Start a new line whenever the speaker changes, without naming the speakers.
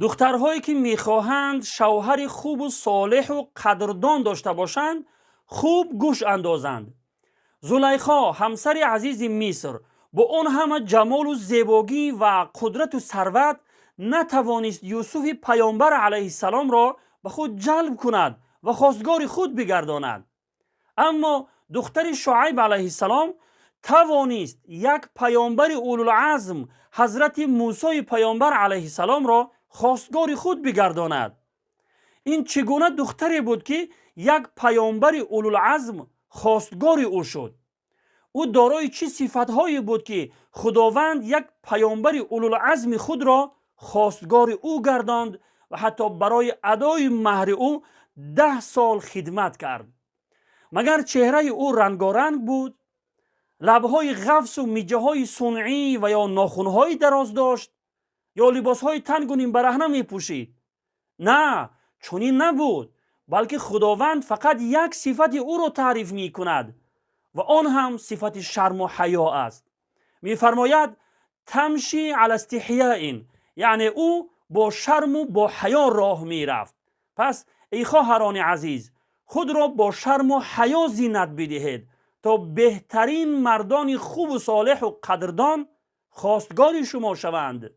دخترهایی که میخواهند شوهر خوب و صالح و قدردان داشته باشند خوب گوش اندازند. زلیخا همسر عزیز مصر با اون همه جمال و زیبایی و قدرت و ثروت نتوانست یوسف پیامبر علیه السلام را به خود جلب کند و خواستگار خود بگرداند. اما دختر شعیب علیه السلام توانست یک پیامبر اولوالعزم حضرت موسی پیامبر علیه السلام را خواستگار خود بگرداند. این چگونه دختری بود که یک پیامبر اولوالعزم خواستگار او شد؟ او دارای چه صفتهایی بود که خداوند یک پیامبر اولوالعزم خود را خواستگار او گرداند و حتی برای ادای مهر او 10 سال خدمت کرد؟ مگر چهره او رنگارنگ بود؟ لبهای غفص و میجه های صنعی و یا ناخنهای دراز داشت؟ یا لباس های تنگ و نیم برهنه می پوشید؟ نه، چنین نبود، بلکه خداوند فقط یک صفت او را تعریف می کند و آن هم صفت شرم و حیا است. می فرماید تمشی علی استحیاء، یعنی او با شرم و با حیا راه می رفت. پس ای خواهران عزیز، خود را با شرم و حیا زینت بدهید تا بهترین مردان خوب و صالح و قدردان خواستگار شما شوند.